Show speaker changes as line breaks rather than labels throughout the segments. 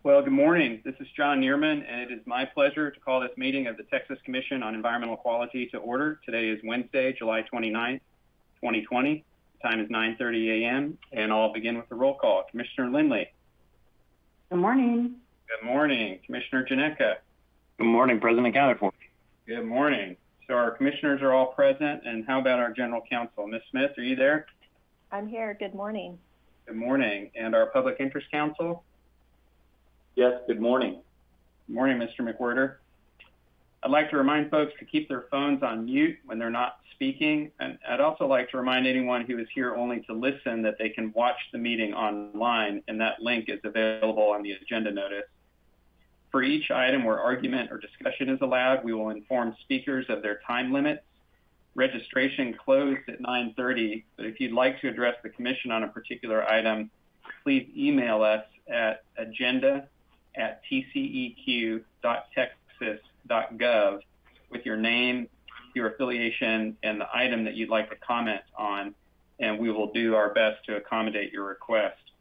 Well, good morning. This is John Neerman, and it is my pleasure to call this meeting of the Texas Commission on Environmental Quality to order. Today is Wednesday, July 29th, 2020. The time is 9:30 a.m., and I'll begin with the roll call. Commissioner Lindley.
Good morning.
Good morning. Commissioner Janeka.
Good morning. Present accounted for.
Good morning. So our commissioners are all present, and how about our general counsel? Ms. Smith, are you there?
I'm here. Good morning.
Good morning. And our public interest counsel?
Yes, good morning.
Good morning, Mr. McWhirter. I'd like to remind folks to keep their phones on mute when they're not speaking. And I'd also like to remind anyone who is here only to listen that they can watch the meeting online, and that link is available on the agenda notice. For each item where argument or discussion is allowed, we will inform speakers of their time limits. Registration closed at 9:30, but if you'd like to address the commission on a particular item, please email us at agenda@tceq.texas.gov with your name, your affiliation, and the item that you'd like to comment on, and we will do our best to accommodate your request.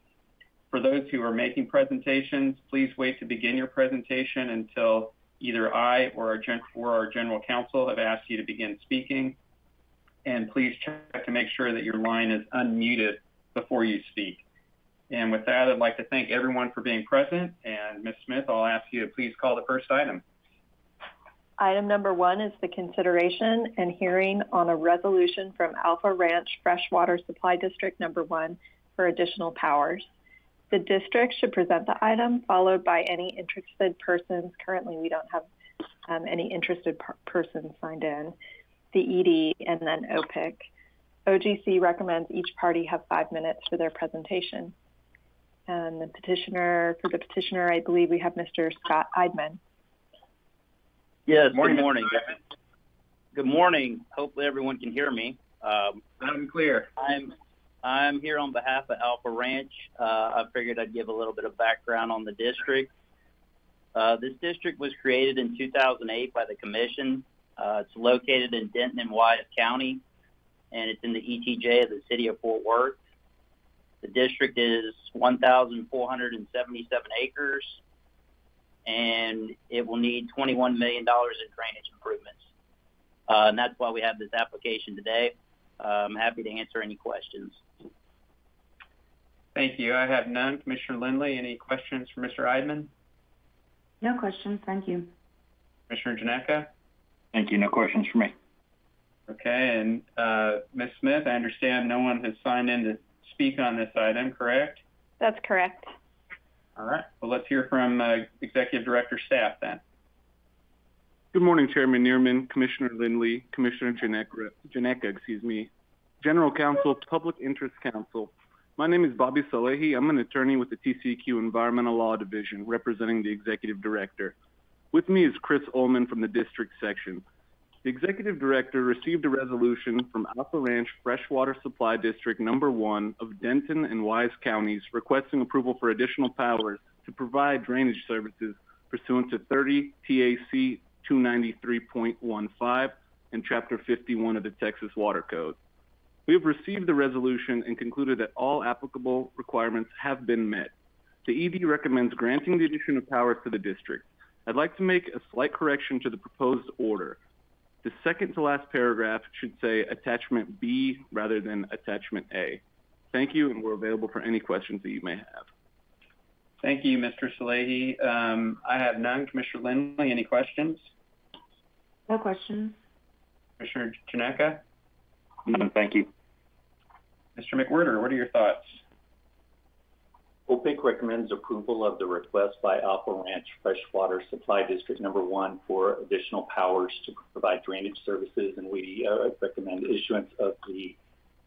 For those who are making presentations, please wait to begin your presentation until either I or our general counsel have asked you to begin speaking. And please check to make sure that your line is unmuted before you speak. And with that, I'd like to thank everyone for being present. And Ms. Smith, I'll ask you to please call the first item.
Item number 1 is the consideration and hearing on a resolution from Alpha Ranch Freshwater Supply District number 1 for additional powers. The district should present the item, followed by any interested persons. Currently, we don't have any interested persons signed in, the ED, and then OPIC. OGC recommends each party have 5 minutes for their presentation. And for the petitioner, I believe we have Mr. Scott Eidman.
Yes, good morning. Good morning. Hopefully everyone can hear me.
Loud and clear.
I'm here on behalf of Alpha Ranch. I figured I'd give a little bit of background on the district. This district was created in 2008 by the commission. It's located in Denton and Wyatt County, and it's in the ETJ of the city of Fort Worth. The district is 1,477 acres, and it will need $21 million in drainage improvements. And that's why we have this application today. I'm happy to answer any questions.
Thank you. I have none. Commissioner Lindley, any questions for Mr. Eidman?
No questions. Thank you.
Commissioner Janeka?
Thank you. No questions for me.
Okay. And Ms. Smith, I understand no one has signed in to speak on this item, correct?
That's correct.
All right. Well, let's hear from Executive Director staff then.
Good morning, Chairman Neerman, Commissioner Lindley, Commissioner Janeka, General Counsel, Public Interest Counsel. My name is Bobby Salehi. I'm an attorney with the TCEQ Environmental Law Division, representing the Executive Director. With me is Chris Ullman from the District Section. The Executive Director received a resolution from Alpha Ranch Freshwater Supply District Number 1 of Denton and Wise Counties requesting approval for additional powers to provide drainage services pursuant to 30 TAC 293.15 and Chapter 51 of the Texas Water Code. We have received the resolution and concluded that all applicable requirements have been met. The ED recommends granting the addition of powers to the district. I'd like to make a slight correction to the proposed order. The second to last paragraph should say Attachment B rather than Attachment A. Thank you, and we're available for any questions that you may have.
Thank you, Mr. Salehi. I have none. Commissioner Lindley, any questions?
No questions.
Commissioner Janeka?
No, thank you.
Mr. McWhirter, what are your thoughts?
OPIC recommends approval of the request by Alpha Ranch Freshwater Supply District Number 1 for additional powers to provide drainage services, and we recommend issuance of the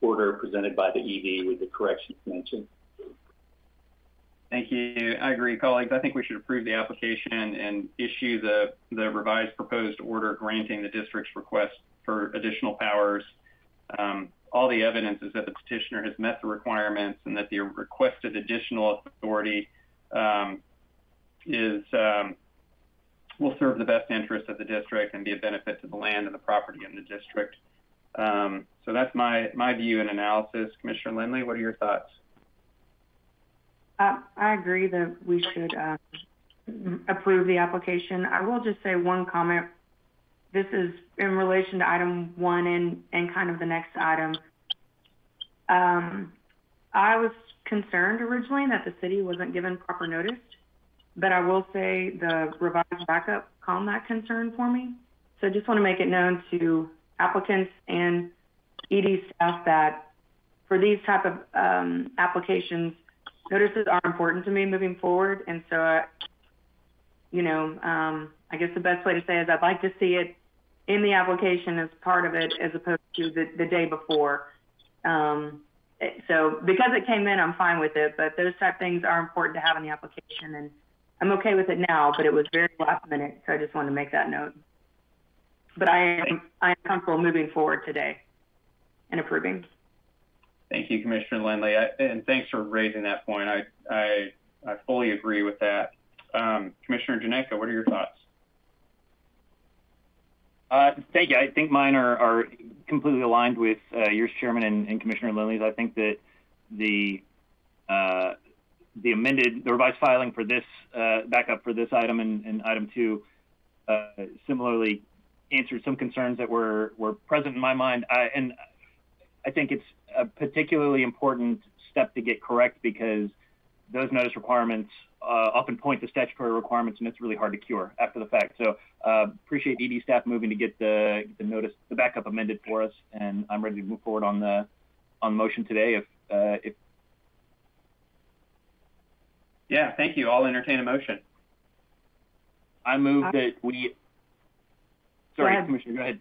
order presented by the ED with the corrections mentioned.
Thank you. I agree, colleagues. I think we should approve the application and issue the revised proposed order granting the district's request for additional powers. All the evidence is that the petitioner has met the requirements and that the requested additional authority will serve the best interest of the district and be a benefit to the land and the property in the district. So that's my view and analysis. Commissioner Lindley, what are your thoughts?
I agree that we should approve the application. I will just say one comment. This is in relation to item 1 and kind of the next item. I was concerned originally that the city wasn't given proper notice, but I will say the revised backup calmed that concern for me. So I just want to make it known to applicants and ED staff that for these type of applications, notices are important to me moving forward. And so, I guess the best way to say is I'd like to see it in the application as part of it as opposed to the day before. So because it came in, I'm fine with it, but those type of things are important to have in the application, and I'm okay with it now, but it was very last minute, so I just wanted to make that note. But I am comfortable moving forward today and approving.
Thank you, Commissioner Lindley, and thanks for raising that point. I fully agree with that. Commissioner Janetka, what are your thoughts?
Thank you. I think mine are completely aligned with yours, Chairman, and Commissioner Lindley's. I think that the revised filing for this backup for this item and item 2 similarly answered some concerns that were present in my mind. And I think it's a particularly important step to get correct because those notice requirements often point to statutory requirements, and it's really hard to cure after the fact. So appreciate ED staff moving to get the backup amended for us, and I'm ready to move forward on the motion today. If
Yeah, thank you. I'll entertain a motion.
I move that we. Sorry, Commissioner, go ahead.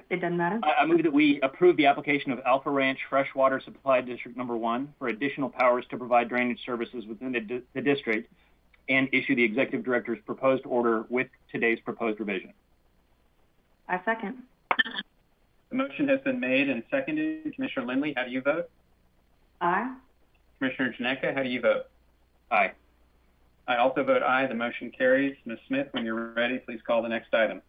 It doesn't matter.
I move that we approve the application of Alpha Ranch Freshwater Supply District Number 1 for additional powers to provide drainage services within the district and issue the Executive Director's proposed order with today's proposed revision.
I second.
The motion has been made and seconded. Commissioner Lindley, how do you vote?
Aye.
Commissioner Janetka, how do you vote?
Aye.
I also vote aye. The motion carries. Ms. Smith, when you're ready, please call the next item.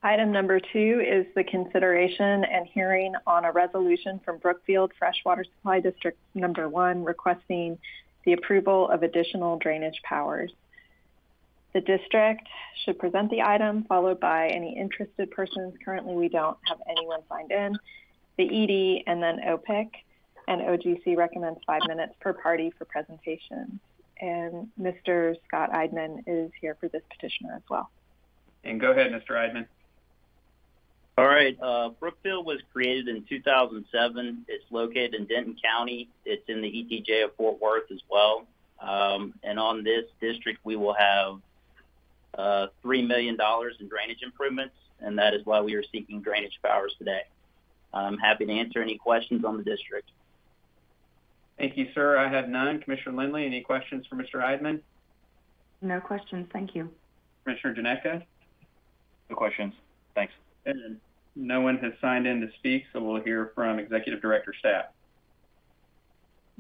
Item number 2 is the consideration and hearing on a resolution from Brookfield Freshwater Supply District Number 1 requesting the approval of additional drainage powers. The district should present the item followed by any interested persons. Currently, we don't have anyone signed in. The ED and then OPIC and OGC recommends 5 minutes per party for presentation. And Mr. Scott Eidman is here for this petitioner as well.
And go ahead, Mr. Eidman.
All right. Brookfield was created in 2007. It's located in Denton County. It's in the ETJ of Fort Worth as well. And on this district, we will have $3 million in drainage improvements, and that is why we are seeking drainage powers today. I'm happy to answer any questions on the district.
Thank you, sir. I have none. Commissioner Lindley, any questions for Mr. Eidman?
No questions. Thank you.
Commissioner Janetka?
No questions. Thanks.
And no one has signed in to speak, so we'll hear from Executive Director staff.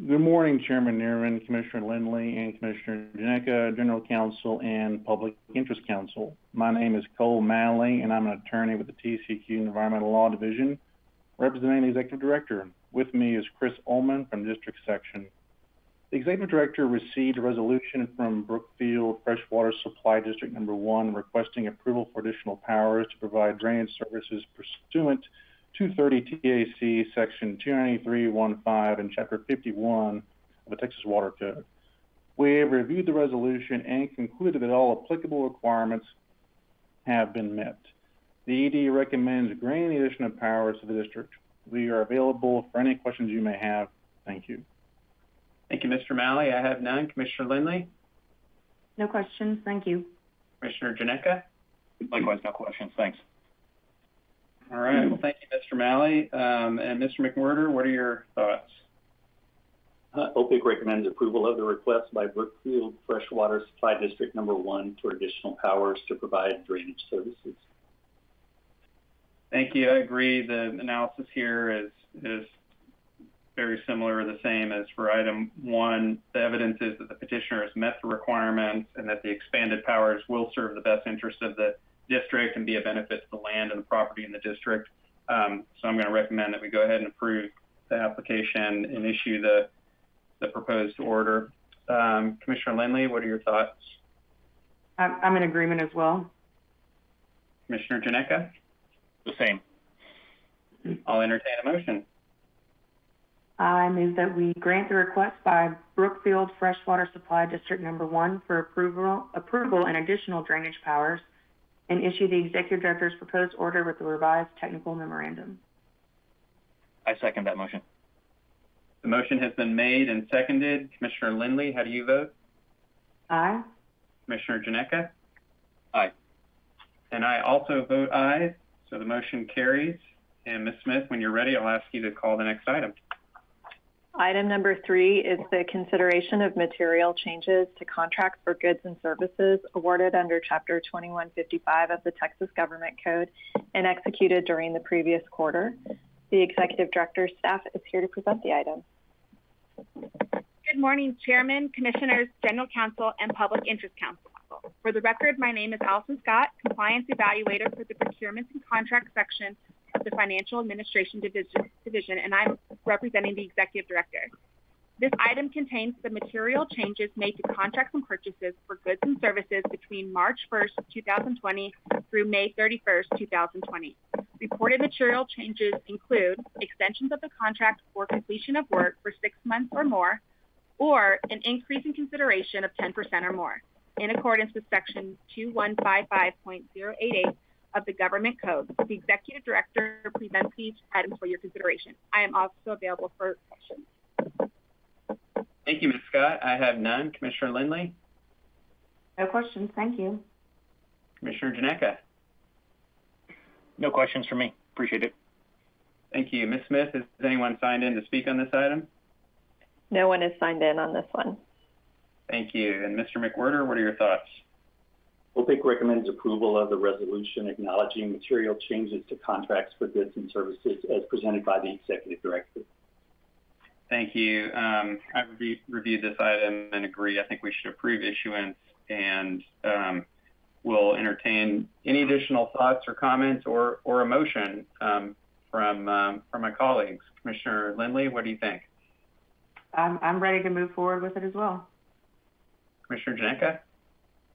Good morning, Chairman Neerman, Commissioner Lindley, and Commissioner Janetka, General Counsel, and Public Interest Counsel. My name is Cole Malley, and I'm an attorney with the TCQ Environmental Law Division, representing the Executive Director. With me is Chris Ullman from District Section. The Executive Director received a resolution from Brookfield Freshwater Supply District Number 1 requesting approval for additional powers to provide drainage services pursuant to 30 TAC Section 293.15 and Chapter 51 of the Texas Water Code. We have reviewed the resolution and concluded that all applicable requirements have been met. The ED recommends granting the addition of powers to the district. We are available for any questions you may have. Thank you.
Thank you, Mr. Malley. I have none. Commissioner Lindley?
No questions. Thank you.
Commissioner Janetka?
Likewise, no questions. Thanks.
All right. Well, thank you, Mr. Malley. And Mr. McWhirter, what are your thoughts?
OPIC recommends approval of the request by Brookfield Freshwater Supply District Number 1 for additional powers to provide drainage services.
Thank you. I agree. The analysis here is very similar or the same as for item 1. The evidence is that the petitioner has met the requirements and that the expanded powers will serve the best interest of the district and be a benefit to the land and the property in the district. So I'm going to recommend that we go ahead and approve the application and issue the the proposed order. Commissioner Lindley, what are your thoughts?
I'm in agreement as well.
Commissioner Janeka?
The same.
I'll entertain a motion.
I move that we grant the request by Brookfield Freshwater Supply District Number 1 for approval and additional drainage powers, and issue the Executive Director's proposed order with the revised technical memorandum.
I second that motion.
The motion has been made and seconded. Commissioner Lindley, how do you vote?
Aye.
Commissioner Janeka?
Aye.
And I also vote aye, so the motion carries. And Ms. Smith, when you're ready, I'll ask you to call the next item.
Item number 3 is the consideration of material changes to contracts for goods and services awarded under Chapter 2155 of the Texas Government Code and executed during the previous quarter. The Executive Director's staff is here to present the item.
Good morning, Chairman, Commissioners, General Counsel, and Public Interest Counsel. For the record, my name is Allison Scott, Compliance Evaluator for the Procurement and Contract section of the Financial Administration Division, and I'm representing the Executive Director. This item contains the material changes made to contracts and purchases for goods and services between March 1st, 2020 through May 31st, 2020. Reported material changes include extensions of the contract for completion of work for 6 months or more, or an increase in consideration of 10% or more, in accordance with Section 2155.088 of the Government Code. The Executive Director presents these items for your consideration. I am also available for questions.
Thank you, Ms. Scott. I have none. Commissioner Lindley?
No questions, thank you.
Commissioner Janeka?
No questions for me. Appreciate it.
Thank you. Ms. Smith, has anyone signed in to speak on this item?
No one is signed in on this one.
Thank you. And Mr. McWhirter, what are your thoughts?
OPIC recommends approval of the resolution acknowledging material changes to contracts for goods and services as presented by the Executive Director.
Thank you. I reviewed this item and agree. I think we should approve issuance, and we'll entertain any additional thoughts or comments or a motion from my colleagues. Commissioner Lindley, what do you think?
I'm ready to move forward with it as well.
Commissioner Janeka?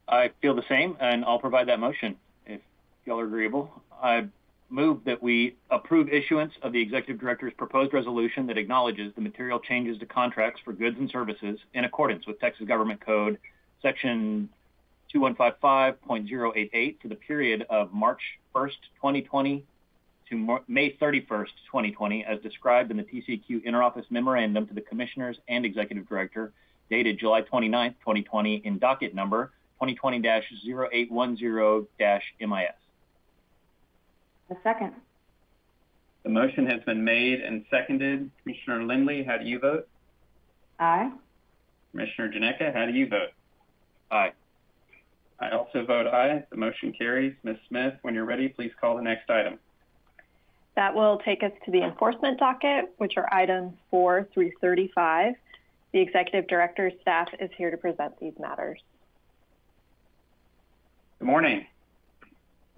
I feel the same, and I'll provide that motion if y'all are agreeable. I move that we approve issuance of the Executive Director's proposed resolution that acknowledges the material changes to contracts for goods and services in accordance with Texas Government Code Section 2155.088 for the period of March 1st, 2020 to May 31st, 2020, as described in the TCQ Interoffice Memorandum to the Commissioners and Executive Director, dated July 29th, 2020, in docket number 2020-0810-MIS.
A second.
The motion has been made and seconded. Commissioner Lindley, how do you vote?
Aye.
Commissioner Janeka, how do you vote?
Aye.
I also vote aye. The motion carries. Ms. Smith, when you're ready, please call the next item.
That will take us to the enforcement docket, which are items 4 through 35. The Executive Director's staff is here to present these matters.
Good morning.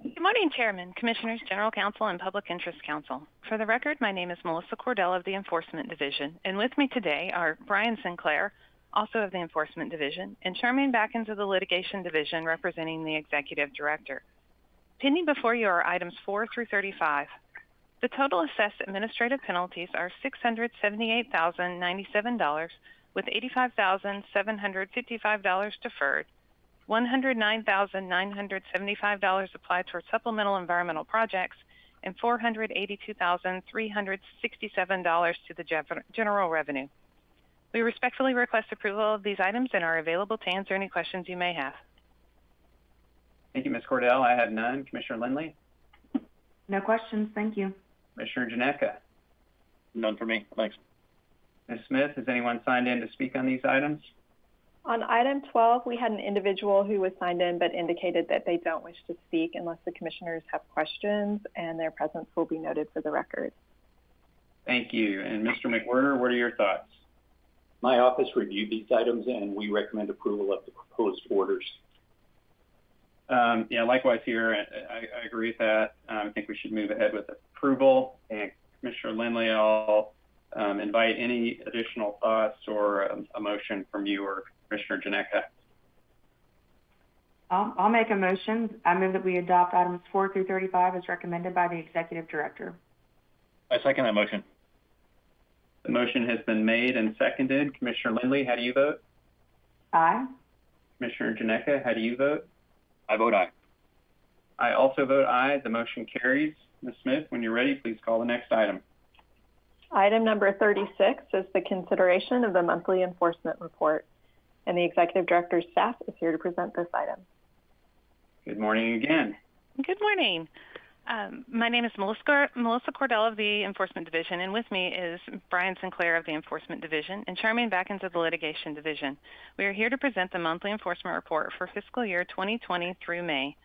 Good morning, Chairman, Commissioners, General Counsel, and Public Interest Counsel. For the record, my name is Melissa Cordell of the Enforcement Division, and with me today are Brian Sinclair, also of the Enforcement Division, and Charmaine Backens of the Litigation Division, representing the Executive Director. Pending before you are items 4 through 35. The total assessed administrative penalties are $678,097, with $85,755 deferred, $109,975 applied toward supplemental environmental projects, and $482,367 to the general revenue. We respectfully request approval of these items and are available to answer any questions you may have.
Thank you, Ms. Cordell. I have none. Commissioner Lindley?
No questions, thank you.
Commissioner Janeka?
None for me. Thanks.
Ms. Smith, has anyone signed in to speak on these items?
On item 12, we had an individual who was signed in but indicated that they don't wish to speak unless the commissioners have questions, and their presence will be noted for the record.
Thank you. And Mr. McWhirter, what are your thoughts?
My office reviewed these items, and we recommend approval of the proposed orders.
Yeah, likewise here, I agree with that. I think we should move ahead with approval. And Commissioner Lindley, I'll invite any additional thoughts or a motion from you or Commissioner Ginecka.
I'll make a motion. I move that we adopt items 4 through 35 as recommended by the Executive Director.
I second that motion.
The motion has been made and seconded. Commissioner Lindley, how do you vote?
Aye.
Commissioner Ginecka, how do you vote?
I vote aye.
I also vote aye. The motion carries. Ms. Smith, when you're ready, please call the next item.
Item number 36 is the consideration of the monthly enforcement report, and the Executive Director's staff is here to present this item.
Good morning again.
Good morning. My name is Melissa Cordell of the Enforcement Division, and with me is Brian Sinclair of the Enforcement Division and Charmaine Backens of the Litigation Division. We are here to present the monthly enforcement report for fiscal year 2020 through May.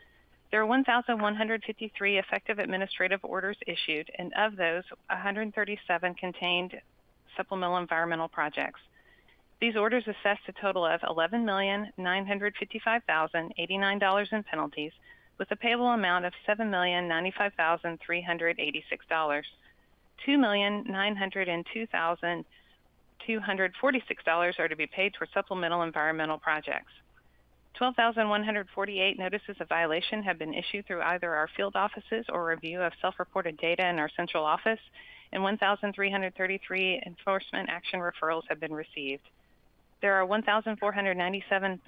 There are 1,153 effective administrative orders issued, and of those, 137 contained supplemental environmental projects. These orders assessed a total of $11,955,089 in penalties, with a payable amount of $7,095,386. $2,902,246 are to be paid for supplemental environmental projects. 12,148 notices of violation have been issued through either our field offices or review of self-reported data in our central office, and 1,333 enforcement action referrals have been received. There are 1,497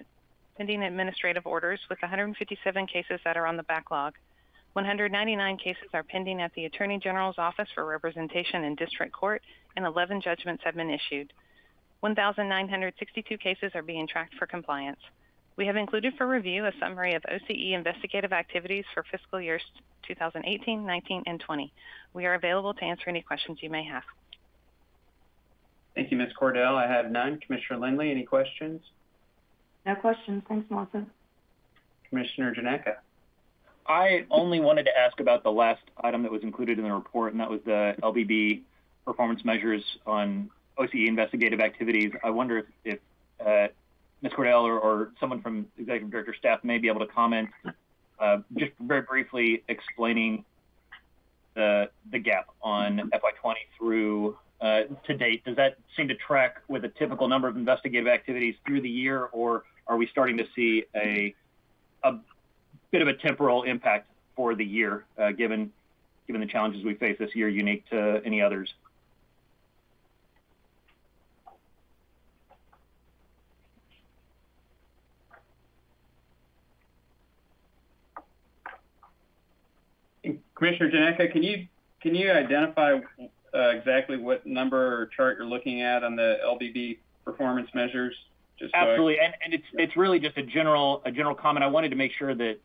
pending administrative orders, with 157 cases that are on the backlog. 199 cases are pending at the Attorney General's Office for representation in district court, and 11 judgments have been issued. 1,962 cases are being tracked for compliance. We have included for review a summary of OCE investigative activities for fiscal years 2018, 19, and 20. We are available to answer any questions you may have.
Thank you, Ms. Cordell. I have none. Commissioner Lindley, any questions?
No questions. Thanks, Melissa.
Commissioner Ginecka.
I only wanted to ask about the last item that was included in the report, and that was the LBB performance measures on OCE investigative activities. I wonder if Ms. Cordell or someone from Executive Director staff may be able to comment, just very briefly explaining the gap on FY20 through to date. Does that seem to track with a typical number of investigative activities through the year, or are we starting to see a bit of a temporal impact for the year, given the challenges we face this year, unique to any others?
Commissioner Ginecka, can you identify exactly what number or chart you're looking at on the LBB performance measures? Just
absolutely, and it's really just a general comment. I wanted to make sure that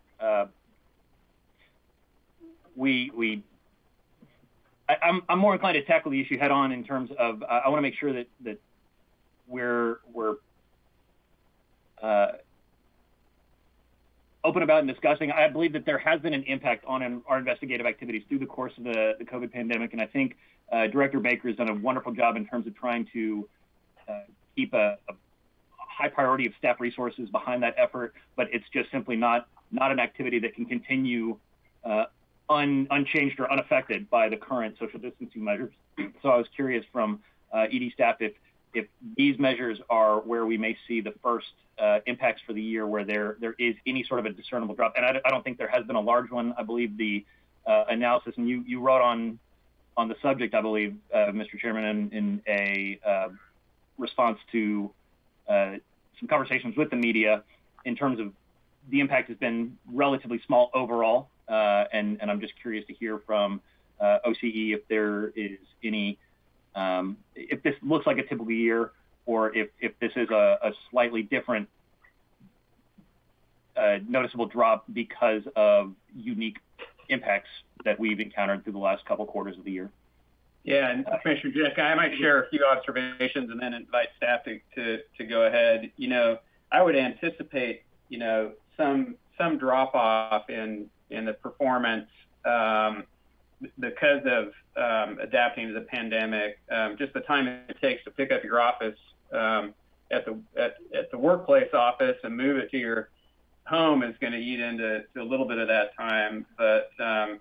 I'm more inclined to tackle the issue head on in terms of I want to make sure that we're open about and discussing. I believe that there has been an impact on our investigative activities through the course of the COVID pandemic, and I think Director Baker has done a wonderful job in terms of trying to keep a high priority of staff resources behind that effort, but it's just simply not an activity that can continue unchanged or unaffected by the current social distancing measures. So I was curious from ED staff if these measures are where we may see the first impacts for the year, where there is any sort of a discernible drop. And I don't think there has been a large one. I believe the analysis, and you wrote on the subject, I believe, Mr. Chairman, in a response to some conversations with the media, in terms of the impact has been relatively small overall. And I'm just curious to hear from OCE if there is any, if this looks like a typical year, or if this is a slightly different noticeable drop because of unique impacts that we've encountered through the last couple quarters of the year.
Yeah, and Commissioner Ginecka, I might share a few observations and then invite staff to go ahead. I would anticipate, some drop off in the performance because of adapting to the pandemic. Just the time it takes to pick up your office at the workplace office and move it to your home is going to eat into a little bit of that time. But there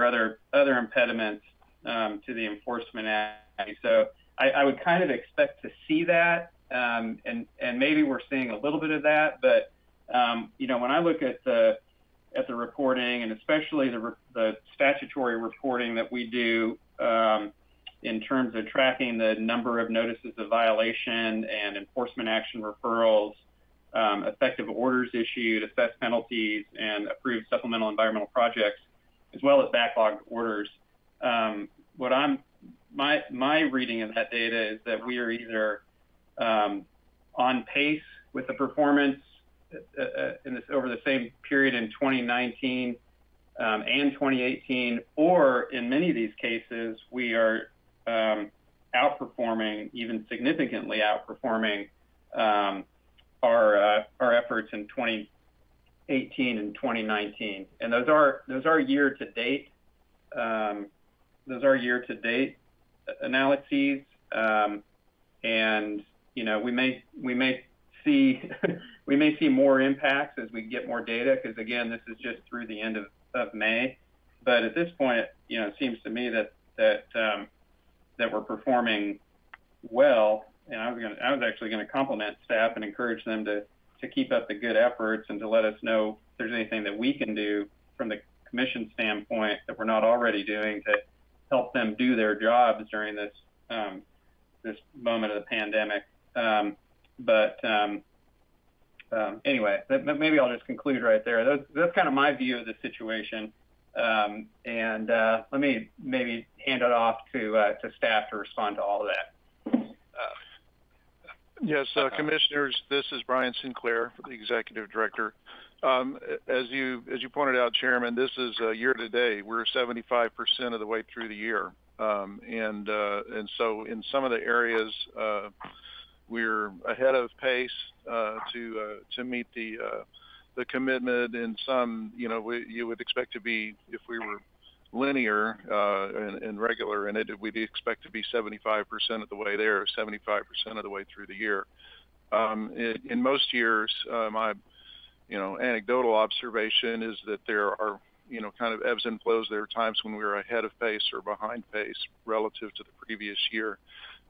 are other impediments to the Enforcement Act. So I would kind of expect to see that, and maybe we're seeing a little bit of that. But when I look at the reporting, and especially the statutory reporting that we do in terms of tracking the number of notices of violation and enforcement action referrals, effective orders issued, assessed penalties, and approved supplemental environmental projects, as well as backlogged orders. My reading of that data is that we are either on pace with the performance over the same period in 2019 and 2018, or in many of these cases, we are outperforming, even significantly outperforming our efforts in 2018 and 2019, and those are year to date. Those are year to date analyses, and we may see more impacts as we get more data, because again, this is just through the end of May. But at this point, it seems to me that we're performing well. And I was actually going to compliment staff and encourage them to keep up the good efforts and to let us know if there's anything that we can do from the commission standpoint that we're not already doing to help them do their jobs during this moment of the pandemic. Anyway, maybe I'll just conclude right there. That's kind of my view of the situation. And let me maybe hand it off to staff to respond to all of that.
Yes, Commissioners, this is Brian Sinclair, the Executive Director. As you pointed out, Chairman, this is year to date. We're 75% of the way through the year, and so in some of the areas we're ahead of pace to meet the commitment. In some, you would expect to be, if we were linear and regular in it, we'd expect to be 75% of the way there, 75% of the way through the year. In most years, my anecdotal observation is that there are kind of ebbs and flows. There are times when we're ahead of pace or behind pace relative to the previous year.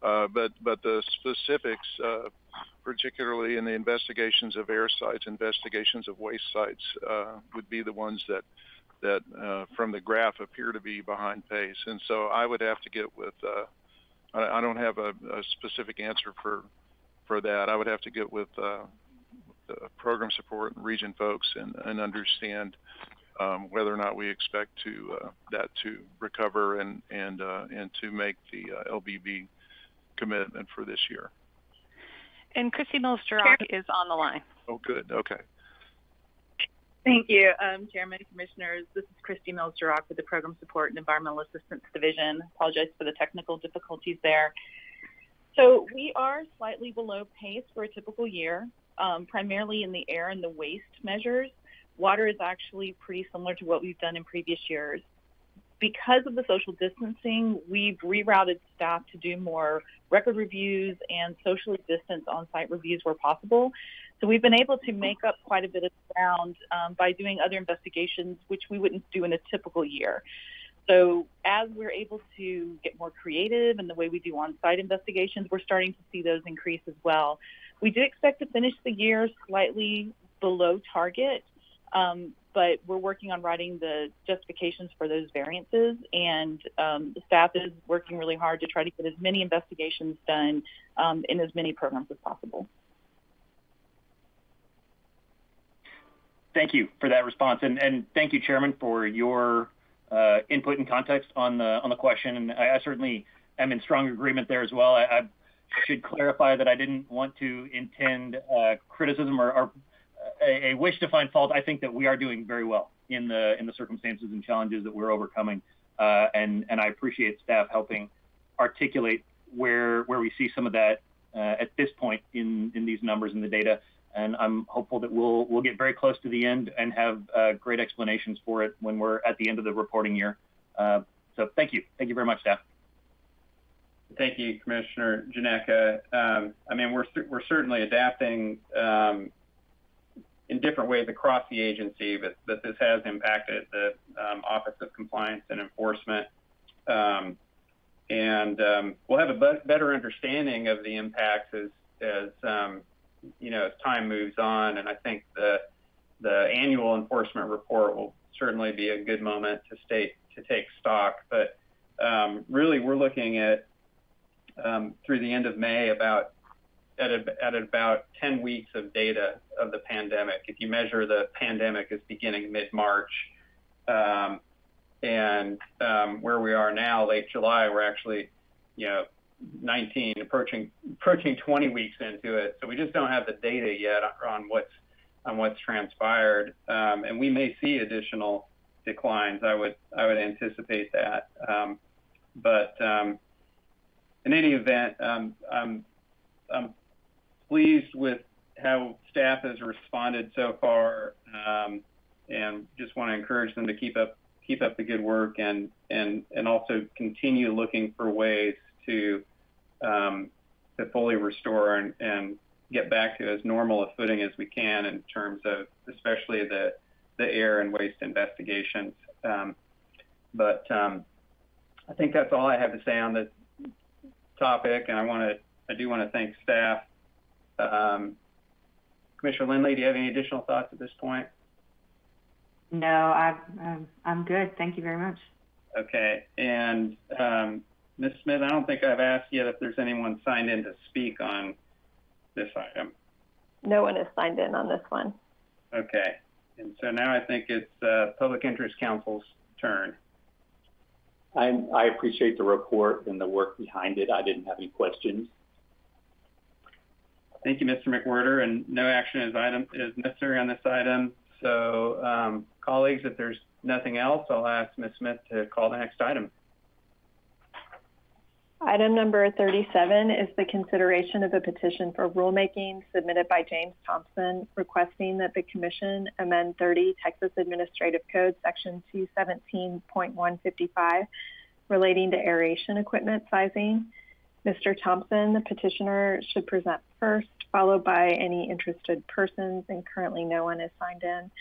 But the specifics, particularly in the investigations of air sites, investigations of waste sites, would be the ones that from the graph appear to be behind pace. And so I would have to get with, I don't have a specific answer for that. I would have to get with the program support and region folks and understand whether or not we expect that to recover and to make the LBB commitment for this year.
And Christy Mills-Girock is on the line.
Oh, good. Okay.
Thank you, Chairman, Commissioners. This is Christy Mills-Girock with the Program Support and Environmental Assistance Division. Apologize for the technical difficulties there. So we are slightly below pace for a typical year, primarily in the air and the waste measures. Water is actually pretty similar to what we've done in previous years. Because of the social distancing, we've rerouted staff to do more record reviews and socially distanced on-site reviews where possible. So we've been able to make up quite a bit of ground by doing other investigations, which we wouldn't do in a typical year. So as we're able to get more creative in the way we do on-site investigations, we're starting to see those increase as well. We do expect to finish the year slightly below target, but we're working on writing the justifications for those variances, and the staff is working really hard to try to get as many investigations done in as many programs as possible.
Thank you for that response, and thank you, Chairman, for your input and context on the question. And I certainly am in strong agreement there as well. I should clarify that I didn't want to intend criticism or a wish to find fault. I think that we are doing very well in the circumstances and challenges that we're overcoming, and I appreciate staff helping articulate where we see some of that at this point in these numbers and the data. And I'm hopeful that we'll get very close to the end and have great explanations for it when we're at the end of the reporting year. So thank you very much, staff.
Thank you, Commissioner Ginecca. I mean, we're certainly adapting in different ways across the agency, but this has impacted the Office of Compliance and Enforcement. We'll have a better understanding of the impacts as time moves on. And I think the annual enforcement report will certainly be a good moment to take stock. But really, we're looking at through the end of May about 10 weeks of data of the pandemic. If you measure the pandemic as beginning mid-March, and where we are now, late July, we're actually, 19, approaching 20 weeks into it. So we just don't have the data yet on what's transpired, and we may see additional declines. I would anticipate that, but in any event, I'm pleased with how staff has responded so far, and just want to encourage them to keep up the good work and also continue looking for ways to fully restore and get back to as normal a footing as we can in terms of especially the air and waste investigations. But I think that's all I have to say on the topic, and I do want to thank staff. Commissioner Lindley, do you have any additional thoughts at this point?
No, I'm good. Thank you very much.
Okay, and Ms. Smith, I don't think I've asked yet if there's anyone signed in to speak on this item.
No one is signed in on this one.
Okay, and so now I think it's Public Interest Council's turn.
I appreciate the report and the work behind it. I didn't have any questions.
Thank you, Mr. McWhirter, and no action is necessary on this item. So, colleagues, if there's nothing else, I'll ask Ms. Smith to call the next item.
Item number 37 is the consideration of a petition for rulemaking submitted by James Thompson, requesting that the Commission amend 30 Texas Administrative Code Section 217.155 relating to aeration equipment sizing. Mr. Thompson, the petitioner, should present first, followed by any interested persons, and currently no one is signed in.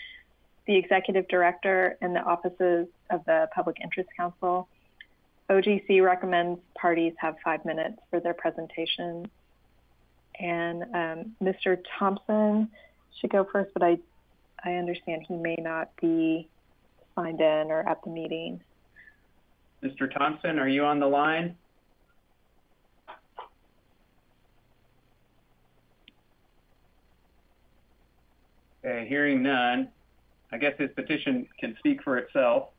The Executive Director and the offices of the Public Interest Council. OGC recommends parties have 5 minutes for their presentation. And Mr. Thompson should go first, but I understand he may not be signed in or at the meeting.
Mr. Thompson, are you on the line? Okay, hearing none, I guess his petition can speak for itself.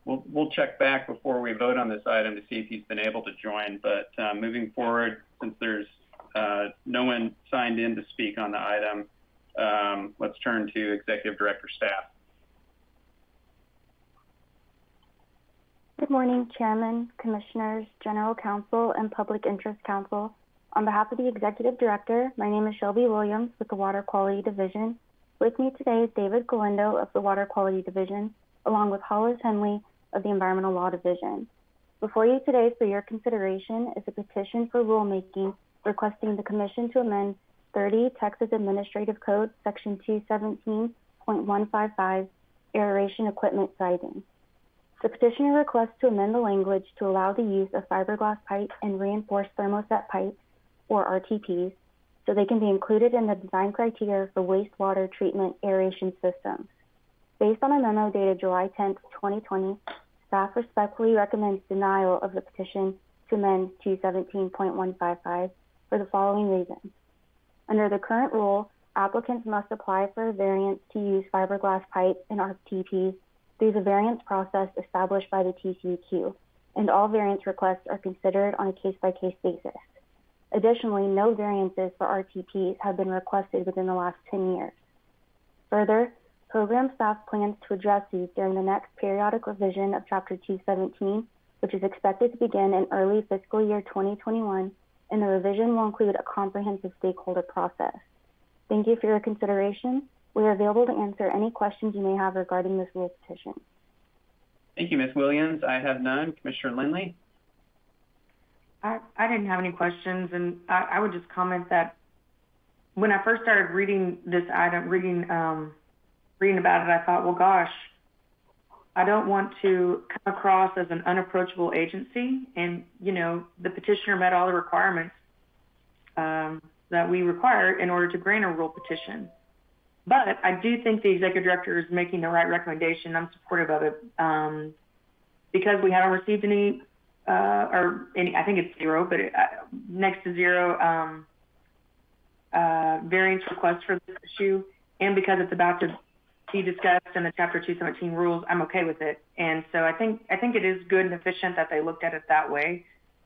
We'll check back before we vote on this item to see if he's been able to join. But moving forward, since there's no one signed in to speak on the item, let's turn to Executive Director staff.
Good morning, Chairman, Commissioners, General Counsel, and Public Interest Counsel. On behalf of the Executive Director, my name is Shelby Williams with the Water Quality Division. With me today is David Galindo of the Water Quality Division, along with Hollis Henley of the Environmental Law Division. Before you today for your consideration is a petition for rulemaking requesting the Commission to amend 30 Texas Administrative Code Section 217.155 aeration equipment sizing. The petitioner requests to amend the language to allow the use of fiberglass pipe and reinforced thermoset pipes, or RTPs, so they can be included in the design criteria for wastewater treatment aeration systems. Based on a memo dated July 10, 2020, staff respectfully recommends denial of the petition to amend 217.155 for the following reasons. Under the current rule, applicants must apply for a variance to use fiberglass pipe and RTPs through the variance process established by the TCEQ, and all variance requests are considered on a case-by-case basis. Additionally, no variances for RTPs have been requested within the last 10 years. Further, program staff plans to address these during the next periodic revision of Chapter 217, which is expected to begin in early fiscal year 2021, and the revision will include a comprehensive stakeholder process. Thank you for your consideration. We are available to answer any questions you may have regarding this rule petition.
Thank you, Ms. Williams. I have none. Commissioner Lindley?
I didn't have any questions, and I would just comment that when I first started reading this item, reading about it, I thought, well, gosh, want to come across as an unapproachable agency. And, you know, the petitioner met all the requirements that we require in order to grant a rule petition. But I do think the executive director is making the right recommendation. I'm supportive of it because we haven't received any, I think it's zero, but next to zero variance requests for this issue. And because it's about to be discussed in the Chapter 217 rules, I'm okay with it. And so I think it is good and efficient that they looked at it that way.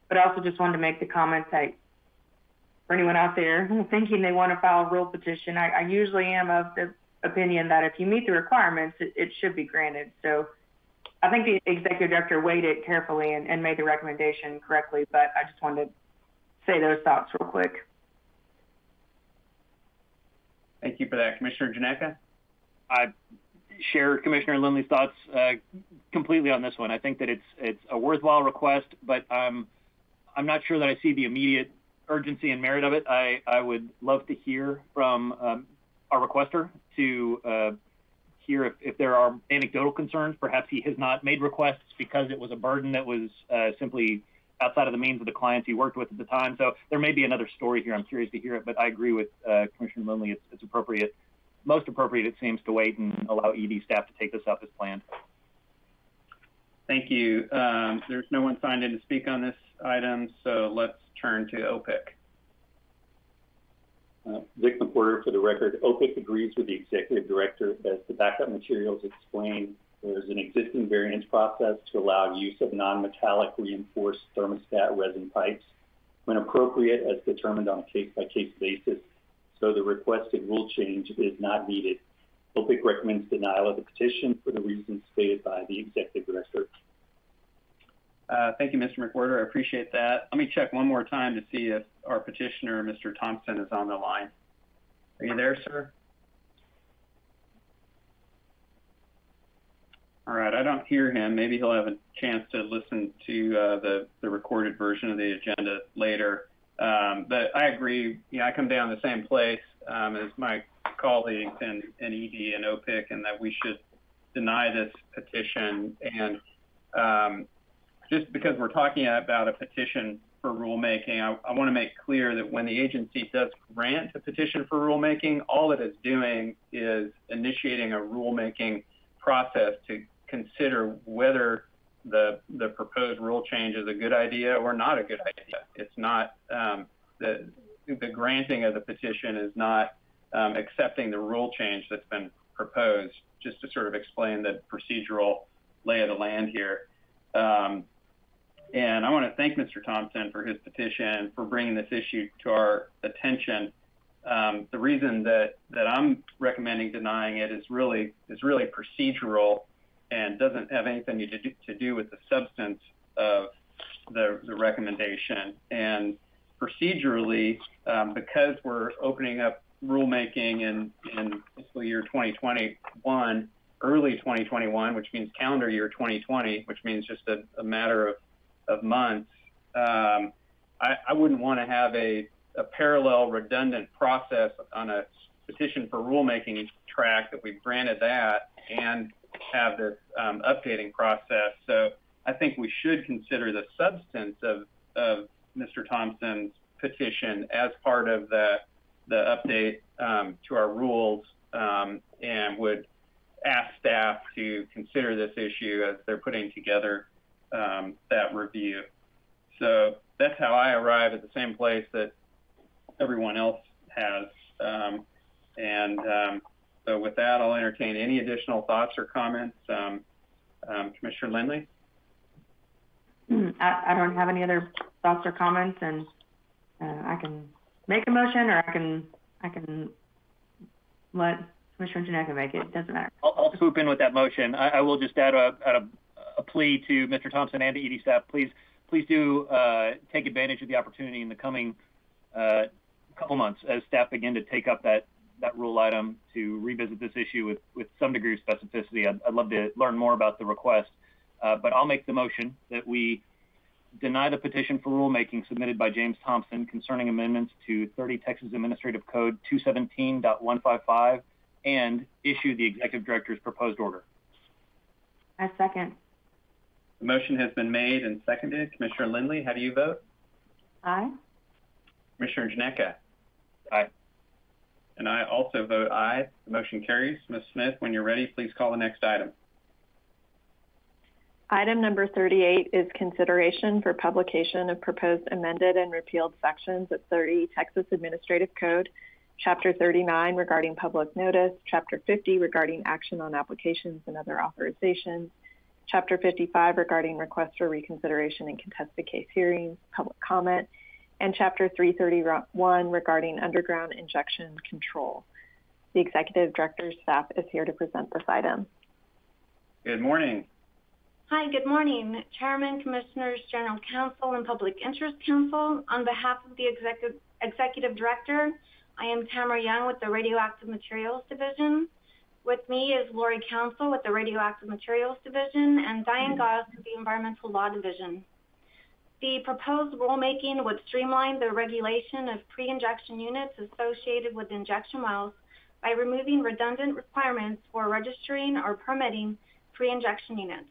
But I also just wanted to make the comment that for anyone out there thinking they want to file a rule petition, I usually am of the opinion that if you meet the requirements, it should be granted. So I think the executive director weighed it carefully and made the recommendation correctly, but I just wanted to say those thoughts real quick.
Thank you for that. Commissioner Janeka?
I share Commissioner Lindley's thoughts completely on this one. I think that it's a worthwhile request, but I'm not sure that I see the immediate urgency and merit of it. I would love to hear from our requester to hear if there are anecdotal concerns. Perhaps he has not made requests because it was a burden that was simply outside of the means of the clients he worked with at the time. So there may be another story here. I'm curious to hear it, but I agree with Commissioner Lindley. It's appropriate. Most appropriate, it seems, to wait and allow ED staff to take this up as planned.
Thank you. There's no one signed in to speak on this item, so let's turn to OPIC.
Vic McWhorter, for the record, OPIC agrees with the executive director as the backup materials explain. There's an existing variance process to allow use of non-metallic reinforced thermostat resin pipes when appropriate as determined on a case-by-case basis. So the requested rule change is not needed. OPIC recommends denial of the petition for the reasons stated by the executive director.
Thank you, Mr. McWhorter. I appreciate that. Let me check one more time to see if our petitioner, Mr. Thompson, is on the line. Are you there, sir? All right, I don't hear him. Maybe he'll have a chance to listen to the recorded version of the agenda later. But I agree. You know, I come down the same place as my colleagues in ED and OPIC, and that we should deny this petition. And just because we're talking about a petition for rulemaking, I want to make clear that when the agency does grant a petition for rulemaking, all it is doing is initiating a rulemaking process to consider whether the proposed rule change is a good idea or not a good idea. It's not the granting of the petition is not accepting the rule change that's been proposed. Just to sort of explain the procedural lay of the land here. And I want to thank Mr. Thompson for his petition, for bringing this issue to our attention. The reason that I'm recommending denying it is really procedural and doesn't have anything to do with the substance of the recommendation. And procedurally, because we're opening up rulemaking in fiscal year 2021, early 2021, which means calendar year 2020, which means just a matter of months, I wouldn't want to have a parallel redundant process on a petition for rulemaking track that we've granted that and have this updating process. So I think we should consider the substance of Mr. Thompson's petition as part of the update to our rules, and would ask staff to consider this issue as they're putting together that review. So that's how I arrive at the same place that everyone else has. So with that, I'll entertain any additional thoughts or comments. Commissioner Lindley?
I don't have any other thoughts or comments, and I can make a motion, or I can let Commissioner Janeka make it. It doesn't matter.
I'll swoop in with that motion. I will just add a plea to Mr. Thompson and to ED staff. Please do take advantage of the opportunity in the coming couple months as staff begin to take up that rule item to revisit this issue with some degree of specificity. I'd love to learn more about the request, but I'll make the motion that we deny the petition for rulemaking submitted by James Thompson concerning amendments to 30 Texas Administrative Code 217.155 and issue the executive director's proposed order.
I second.
The motion has been made and seconded. Commissioner Lindley, how do you vote?
Aye.
Commissioner Janeka?
Aye.
And I also vote aye. The motion carries. Ms. Smith, when you're ready, please call the next item.
Item number 38 is consideration for publication of proposed amended and repealed sections of 30 Texas Administrative Code, Chapter 39 regarding public notice, Chapter 50 regarding action on applications and other authorizations, Chapter 55 regarding request for reconsideration and contested case hearings, public comment, and Chapter 331 regarding underground injection control. The Executive Director's staff is here to present this item.
Good morning.
Hi, good morning, Chairman, Commissioners, General Counsel, and Public Interest Counsel. On behalf of the Executive Director, I am Tamara Young with the Radioactive Materials Division. With me is Lori Counsel with the Radioactive Materials Division and Diane Giles with the Environmental Law Division. The proposed rulemaking would streamline the regulation of pre-injection units associated with injection wells by removing redundant requirements for registering or permitting pre-injection units.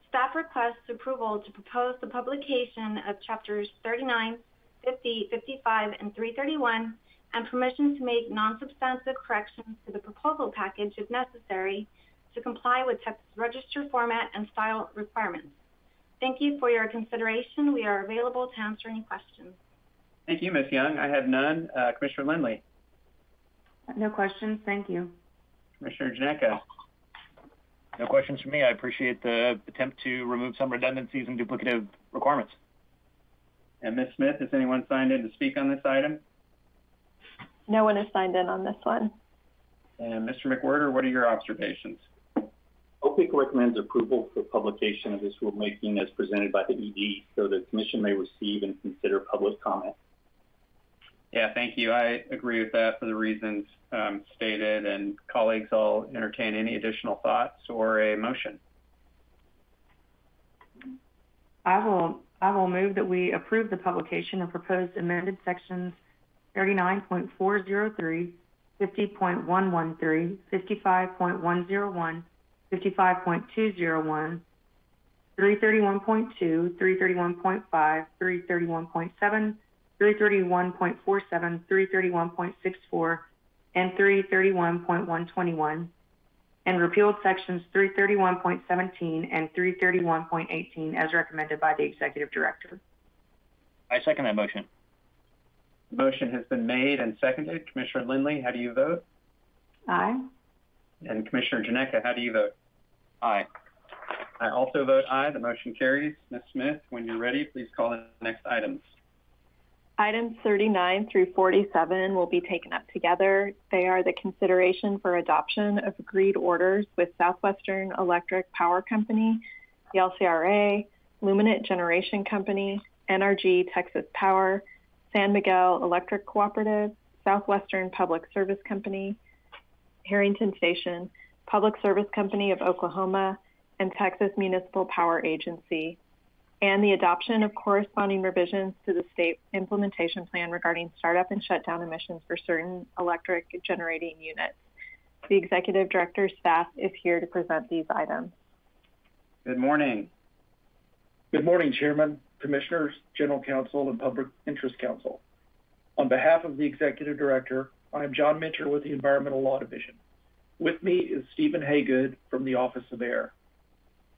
Staff requests approval to propose the publication of Chapters 39, 50, 55, and 331, and permission to make non-substantive corrections to the proposal package if necessary to comply with Texas Register format and style requirements. Thank you for your consideration. We are available to answer any questions.
Thank you, Ms. Young. I have none. Commissioner Lindley?
No questions. Thank you.
Commissioner Janeka?
No questions from me. I appreciate the attempt to remove some redundancies and duplicative requirements.
And Ms. Smith, has anyone signed in to speak on this item?
No one has signed in on this one.
And Mr. McWhirter, what are your observations?
OPIC recommends approval for publication of this rulemaking as presented by the ED so the Commission may receive and consider public comment.
Yeah, thank you. I agree with that for the reasons stated. And colleagues, I'll entertain any additional thoughts or a motion.
I will move that we approve the publication of proposed amended sections 39.403, 50.113, 55.101, 55.201, 331.2, 331.5, 331.7, 331.47, 331.64, and 331.121, and repealed sections 331.17 and 331.18 as recommended by the Executive Director.
I second that motion.
The motion has been made and seconded. Commissioner Lindley, how do you vote?
Aye.
And Commissioner Janeka, how do you vote?
Aye.
I also vote aye. The motion carries. Ms. Smith, when you're ready, please call the next items.
Items 39 through 47 will be taken up together. They are the consideration for adoption of agreed orders with Southwestern Electric Power Company, the LCRA, Luminant Generation Company, NRG Texas Power, San Miguel Electric Cooperative, Southwestern Public Service Company, Harrington Station, Public Service Company of Oklahoma, and Texas Municipal Power Agency, and the adoption of corresponding revisions to the state implementation plan regarding startup and shutdown emissions for certain electric generating units. The Executive Director's staff is here to present these items.
Good morning.
Good morning, Chairman, Commissioners, General Counsel, and Public Interest Counsel. On behalf of the Executive Director, I am John Minter with the Environmental Law Division. With me is Stephen Haygood from the Office of Air.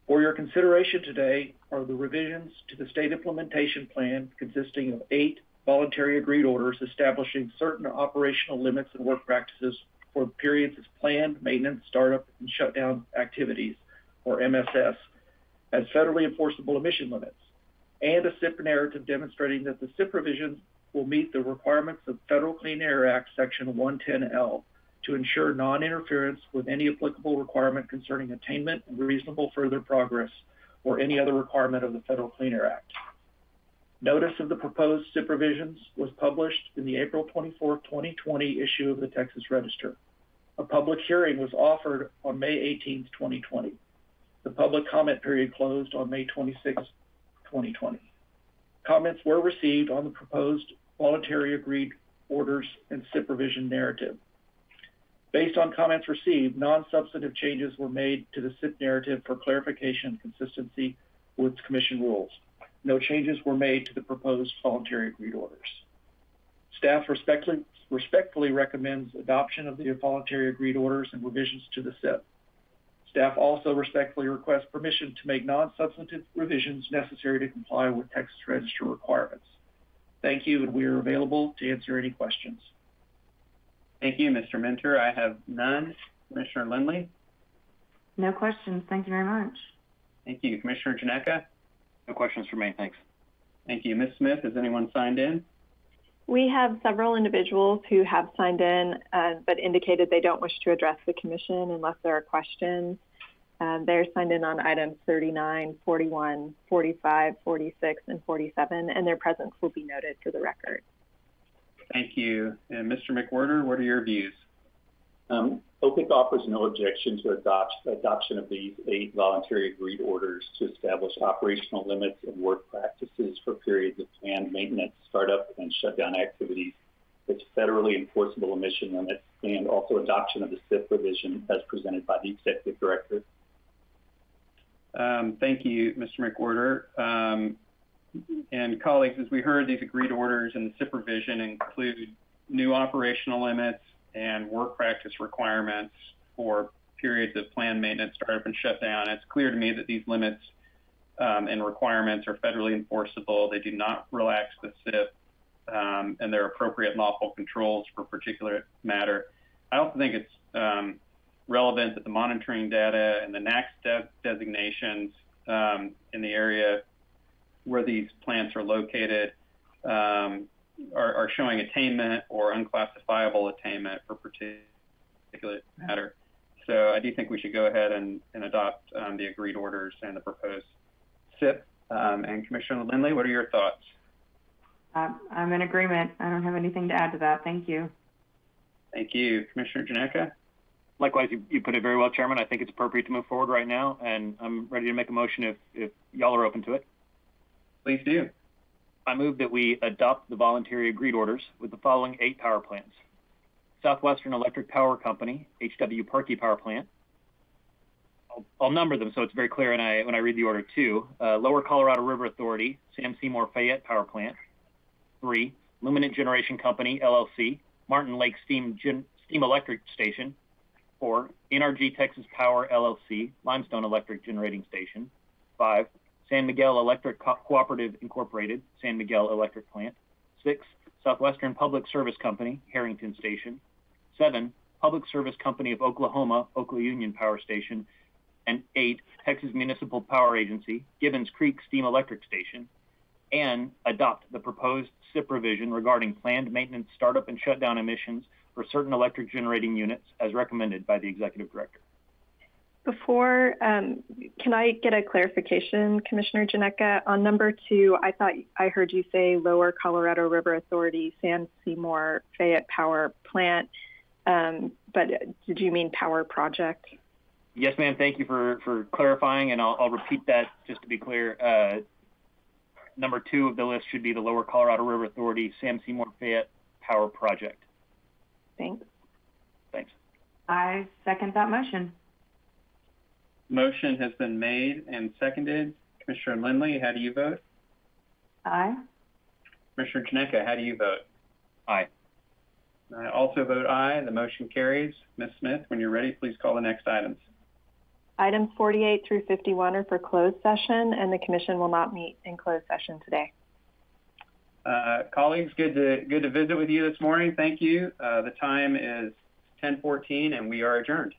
For your consideration today are the revisions to the state implementation plan consisting of 8 voluntary agreed orders establishing certain operational limits and work practices for periods of planned maintenance, startup, and shutdown activities, or MSS, as federally enforceable emission limits, and a SIP narrative demonstrating that the SIP provisions will meet the requirements of Federal Clean Air Act Section 110L to ensure non-interference with any applicable requirement concerning attainment and reasonable further progress or any other requirement of the Federal Clean Air Act. Notice of the proposed SIP provisions was published in the April 24, 2020 issue of the Texas Register. A public hearing was offered on May 18, 2020. The public comment period closed on May 26, 2020. Comments were received on the proposed voluntary agreed orders and SIP provision narrative. Based on comments received, non-substantive changes were made to the SIP narrative for clarification and consistency with Commission rules. No changes were made to the proposed voluntary agreed orders. Staff respectfully recommends adoption of the voluntary agreed orders and revisions to the SIP. Staff also respectfully requests permission to make non-substantive revisions necessary to comply with Texas Register requirements. Thank you, and we are available to answer any questions.
Thank you, Mr. Minter. I have none. Commissioner Lindley?
No questions. Thank you very much.
Thank you. Commissioner Janeka?
No questions for me. Thanks.
Thank you. Ms. Smith, has anyone signed in?
We have several individuals who have signed in but indicated they don't wish to address the Commission unless there are questions. They're signed in on items 39, 41, 45, 46, and 47, and their presence will be noted for the record.
Thank you. And Mr. McWhorter, what are your views?
OPIC offers no objection to adoption of these 8 voluntary agreed orders to establish operational limits and work practices for periods of planned maintenance, startup, and shutdown activities, with federally enforceable emission limits, and also adoption of the SIP revision as presented by the Executive Director.
Thank you, Mr. McWhorter. And colleagues, as we heard, these agreed orders and the SIP revision include new operational limits and work practice requirements for periods of planned maintenance, startup, and shutdown. It's clear to me that these limits and requirements are federally enforceable. They do not relax the SIP, and they're appropriate lawful controls for particular matter. I also think it's relevant that the monitoring data and the NAAQS designations in the area where these plants are located are showing attainment or unclassifiable attainment for particular matter. So I do think we should go ahead and adopt the agreed orders and the proposed SIP. And Commissioner Lindley, what are your thoughts?
I'm in agreement. I don't have anything to add to that. Thank you.
Thank you. Commissioner Janeka?
Likewise, you put it very well, Chairman. I think it's appropriate to move forward right now, and I'm ready to make a motion if y'all are open to it.
Please do.
I move that we adopt the voluntary agreed orders with the following 8 power plants. Southwestern Electric Power Company, H.W. Parkey Power Plant. I'll number them so it's very clear when I read the order too. Lower Colorado River Authority, Sam Seymour Fayette Power Plant. 3, Luminant Generation Company, LLC, Martin Lake Steam Electric Station. 4, NRG Texas Power, LLC, Limestone Electric Generating Station. 5, San Miguel Electric Cooperative Incorporated, San Miguel Electric Plant. 6, Southwestern Public Service Company, Harrington Station. 7, Public Service Company of Oklahoma, Oklahoma Union Power Station. And 8, Texas Municipal Power Agency, Gibbons Creek Steam Electric Station. And adopt the proposed SIP revision regarding planned maintenance, startup, and shutdown emissions for certain electric generating units as recommended by the Executive Director.
Before, can I get a clarification, Commissioner Janeka? On number 2, I thought I heard you say Lower Colorado River Authority, San Seymour Fayette Power Plant, but did you mean power project?
Yes, ma'am. Thank you for clarifying, and I'll repeat that just to be clear. Number 2 of the list should be the Lower Colorado River Authority, Sam Seymour Fayette Power Project.
Thanks.
Thanks.
I second that motion.
Motion has been made and seconded. Commissioner Lindley, how do you vote?
Aye.
Commissioner Janeka, how do you vote?
Aye.
I also vote aye. The motion carries. Ms. Smith, when you're ready, please call the next items.
Items 48 through 51 are for closed session, and the Commission will not meet in closed session today.
Colleagues, good to visit with you this morning. Thank you. The time is 10:14, and we are adjourned.